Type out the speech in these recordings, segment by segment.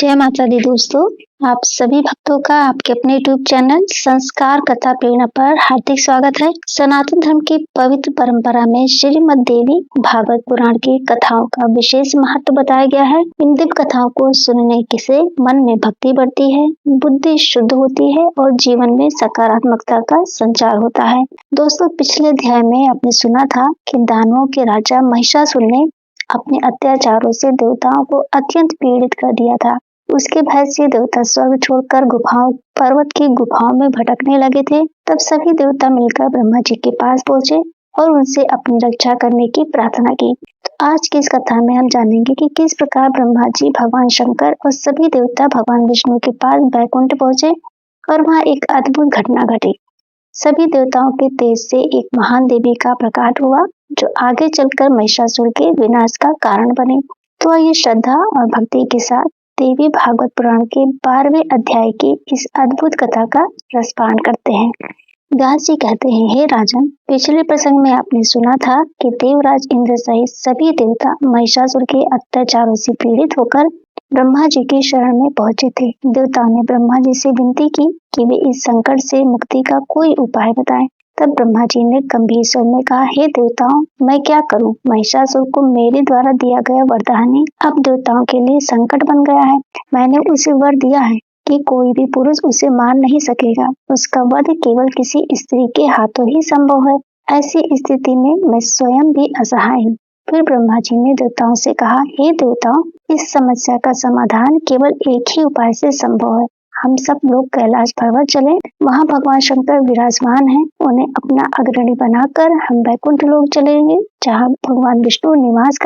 जय माता दी दोस्तों, आप सभी भक्तों का आपके अपने यूट्यूब चैनल संस्कार कथा प्रेरणा पर हार्दिक स्वागत है। सनातन धर्म की पवित्र परंपरा में श्रीमद् देवी भागवत पुराण की कथाओं का विशेष महत्व बताया गया है। इन दिव्य कथाओं को सुनने से मन में भक्ति बढ़ती है, बुद्धि शुद्ध होती है और जीवन में सकारात्मकता का संचार होता है। दोस्तों, पिछले अध्याय में आपने सुना था कि दानवों के राजा महिषासुर ने अपने अत्याचारों से देवताओं को अत्यंत पीड़ित कर दिया था। उसके भय से देवता स्वर्ग छोड़कर पर्वत की गुफाओं में भटकने लगे थे। तब सभी देवता मिलकर ब्रह्मा जी के पास पहुंचे और उनसे अपनी रक्षा करने की प्रार्थना की। तो आज की इस कथा में हम जानेंगे कि किस प्रकार ब्रह्मा जी, भगवान शंकर और सभी देवता भगवान विष्णु के पास बैकुंठ पहुंचे और वहाँ एक अद्भुत घटना घटी। सभी देवताओं के तेज से एक महान देवी का प्रकट हुआ जो आगे चलकर महिषासुर के विनाश का कारण बने। तो आइए श्रद्धा और भक्ति के साथ देवी भागवत पुराण के 12वें अध्याय की इस अद्भुत कथा का रसपान करते हैं। व्यास जी कहते हैं, हे राजन, पिछले प्रसंग में आपने सुना था कि देवराज इंद्र सहित सभी देवता महिषासुर के अत्याचारों से पीड़ित होकर ब्रह्मा जी की शरण में पहुंचे थे। देवताओं ने ब्रह्मा जी से विनती की कि वे इस संकट से मुक्ति का कोई उपाय बताएं। तब ब्रह्मा जी ने गंभीर स्वर में कहा, हे देवताओं, मैं क्या करूं? महिषासुर को मेरे द्वारा दिया गया वरदान ही अब देवताओं के लिए संकट बन गया है। मैंने उसे वर दिया है कि कोई भी पुरुष उसे मार नहीं सकेगा। उसका वध केवल किसी स्त्री के हाथों ही संभव है। ऐसी स्थिति में मैं स्वयं भी असहाय हूँ। फिर ब्रह्मा जी ने देवताओं से कहा, हे देवताओं, इस समस्या का समाधान केवल एक ही उपाय से संभव है। हम सब लोग कैलाश पर्वत चले, वहाँ भगवान शंकर विराजमान हैं। उन्हें अपना अग्रणी बनाकर हम बैकुंठ लोक चलेंगे, जहाँ भगवान विष्णु निवास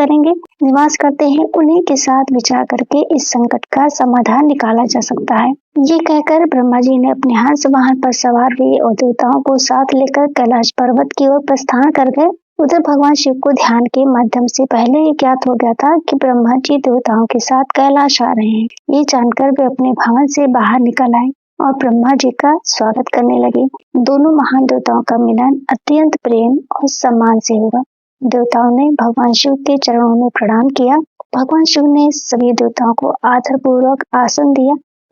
करते हैं। उन्हीं के साथ विचार करके इस संकट का समाधान निकाला जा सकता है। ये कहकर ब्रह्मा जी ने अपने हंस वाहन पर सवार हुए और देवताओं को साथ लेकर कैलाश पर्वत की ओर प्रस्थान कर गए। उधर भगवान शिव को ध्यान के माध्यम से पहले ही ज्ञात हो गया था कि ब्रह्मा जी देवताओं के साथ कैलाश आ रहे हैं। ये जानकर वे अपने भवन से बाहर निकल आए और ब्रह्मा जी का स्वागत करने लगे। दोनों महान देवताओं का मिलन अत्यंत प्रेम और सम्मान से हुआ। देवताओं ने भगवान शिव के चरणों में प्रणाम किया। भगवान शिव ने सभी देवताओं को आदर पूर्वक आसन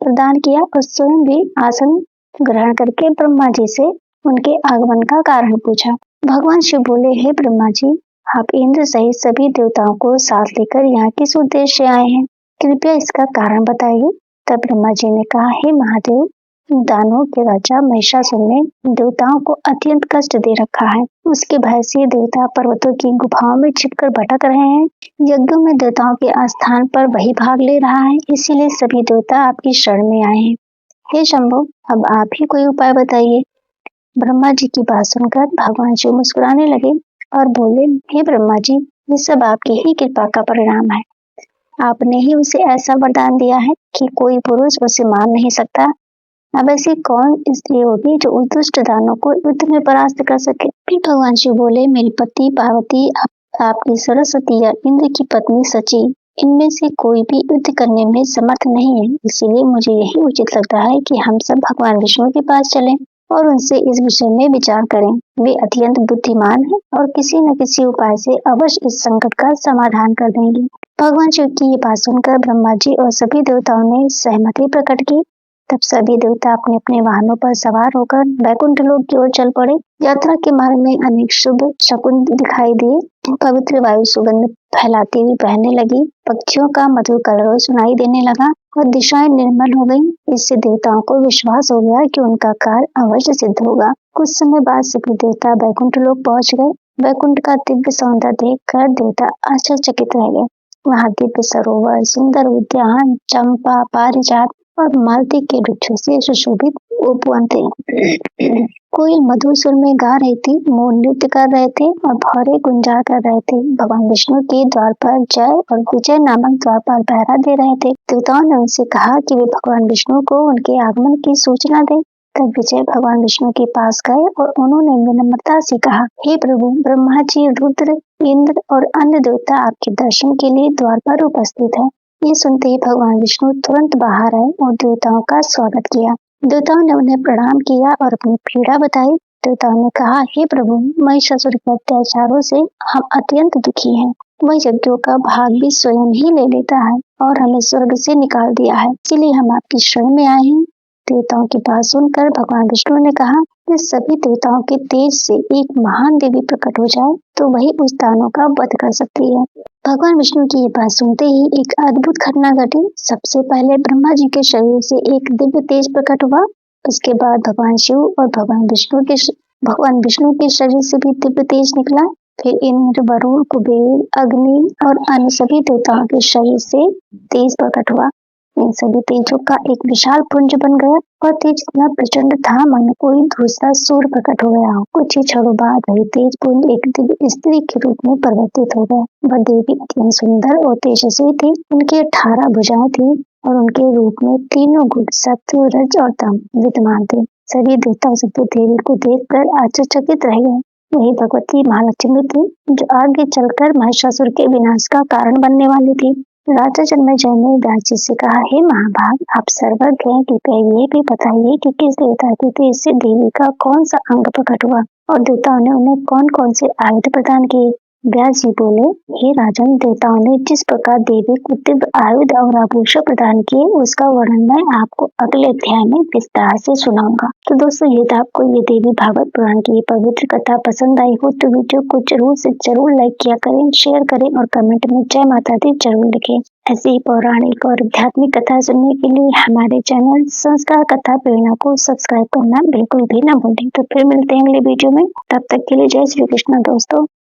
प्रदान किया और स्वयं भी आसन ग्रहण करके ब्रह्मा जी से उनके आगमन का कारण पूछा। भगवान शिव बोले, हे ब्रह्मा जी, आप इंद्र सहित सभी देवताओं को साथ लेकर यहाँ किस उद्देश्य से आए हैं? कृपया इसका कारण बताइए। तब ब्रह्मा जी ने कहा, हे महादेव, दानवों के राजा महिषासुर ने देवताओं को अत्यंत कष्ट दे रखा है। उसके भय से देवता पर्वतों की गुफाओं में छिपकर भटक रहे हैं। यज्ञों में देवताओं के आस्थान पर वही भाग ले रहा है, इसीलिए सभी देवता आपकी शरण में आए हैं। हे शंभु, अब आप ही कोई उपाय बताइए। ब्रह्मा जी की बात सुनकर भगवान शिव मुस्कुराने लगे और बोले, हे ब्रह्मा जी, ये सब आपकी ही कृपा का परिणाम है। आपने ही उसे ऐसा वरदान दिया है कि कोई पुरुष उसे मार नहीं सकता। अब ऐसी कौन स्त्री होगी जो उस दुष्ट दानव को युद्ध में परास्त कर सके? फिर भगवान शिव बोले, मेरी पत्नी पार्वती, आपकी सरस्वती या इंद्र की पत्नी सची, इनमें से कोई भी युद्ध करने में समर्थ नहीं है। इसीलिए मुझे यही उचित लगता है कि हम सब भगवान विष्णु के पास चलें और उनसे इस विषय में विचार करें। वे अत्यंत बुद्धिमान हैं और किसी न किसी उपाय से अवश्य इस संकट का समाधान कर देंगे। भगवान शिव की ये बात सुनकर ब्रह्मा जी और सभी देवताओं ने सहमति प्रकट की। तब सभी देवता अपने अपने वाहनों पर सवार होकर बैकुंठ लोक की ओर चल पड़े। यात्रा के मार्ग में अनेक शुभ शकुन दिखाई दिए। पवित्र वायु सुगंध फैलाती हुई बहने लगी, पक्षियों का मधुर कलरव सुनाई देने लगा और दिशाएं निर्मल हो गईं। इससे देवताओं को विश्वास हो गया कि उनका कार्य अवश्य सिद्ध होगा। कुछ समय बाद सभी देवता बैकुंठ लोक पहुंच गए। बैकुंठ का दिव्य सौंदर्य देखकर देवता आश्चर्यचकित रह गए। वहाँ दिव्य सरोवर, सुंदर उद्यान, चंपा, पारिजात और मालती के वृक्षों से सुशोभित उपवन थे। कोयल मधुर सुर में गा रही थी, मोर नृत्य कर रहे थे और भौरे गुंजार कर रहे थे। भगवान विष्णु के द्वार पर जय और विजय नामक द्वारपाल पहरा दे रहे थे। देवताओं ने उनसे कहा कि वे भगवान विष्णु को उनके आगमन की सूचना दें। तब विजय भगवान विष्णु के पास गए और उन्होंने विनम्रता से कहा, हे प्रभु, ब्रह्मा जी, रुद्र, इंद्र और अन्य देवता आपके दर्शन के लिए द्वार पर उपस्थित है। ये सुनते ही भगवान विष्णु तुरंत बाहर आए और देवताओं का स्वागत किया। देवताओं ने उन्हें प्रणाम किया और अपनी पीड़ा बताई। देवताओं ने कहा, हे प्रभु, महिषासुर के अत्याचारों से हम अत्यंत दुखी हैं। वह यज्ञों का भाग भी स्वयं ही ले लेता है और हमें स्वर्ग से निकाल दिया है। इसीलिए हम आपकी शरण में आए हैं। देवताओं की बात सुनकर भगवान विष्णु ने कहा कि सभी देवताओं के तेज से एक महान देवी प्रकट हो जाए तो वही उस दानव का वध कर सकती है। भगवान विष्णु की ये बात सुनते ही एक अद्भुत घटना घटी। सबसे पहले ब्रह्मा जी के शरीर से एक दिव्य तेज प्रकट हुआ। उसके बाद भगवान शिव और भगवान विष्णु के शरीर से भी दिव्य तेज निकला। फिर इंद्र, वरुण, कुबेर, अग्नि और अन्य सभी देवताओं के शरीर से तेज प्रकट हुआ। इन सभी तेजों का एक विशाल पुंज बन गया और तेज इतना प्रचंड था मानो कोई दूसरा सूर्य प्रकट हो गया हो। कुछ ही क्षणों बाद वही तेज पुंज एक दिव्य स्त्री के रूप में परिवर्तित हो गया। वह देवी अत्यंत सुंदर और तेजस्वी थी। उनकी 18 भुजाएं थी और उनके रूप में तीनों गुण सत्व, रज और तम विद्यमान थे। सभी देवता सब देवी को देखकर आश्चर्यचकित रह गए। वही भगवती महालक्ष्मी थी जो आगे चलकर महिषासुर के विनाश का कारण बनने वाली थी। राजा जन्मेजय ने व्यास जी से कहा, हे महाभाग, आप सर्वज्ञ हैं, कृपया ये भी बताइए कि किस देवता के तेज से देवी का कौन सा अंग प्रकट हुआ और देवताओं ने उन्हें कौन कौन से आयुध प्रदान किए। व्यास जी बोले, हे राजन, देवताओं ने जिस प्रकार देवी को दिव्य आयुध और आभूषण प्रदान किए उसका वर्णन मैं आपको अगले अध्याय में विस्तार से सुनाऊंगा। तो दोस्तों, यदि आपको ये देवी भागवत पुराण की पवित्र कथा पसंद आई हो तो वीडियो को जरूर लाइक किया करें, शेयर करें और कमेंट में जय माता दी जरूर लिखें। ऐसी ही पौराणिक और आध्यात्मिक कथा सुनने के लिए हमारे चैनल संस्कार कथा प्रेरणा को सब्सक्राइब करना बिल्कुल भी न भूलें। तो फिर मिलते हैं अगले वीडियो में। तब तक के लिए जय श्री कृष्ण दोस्तों।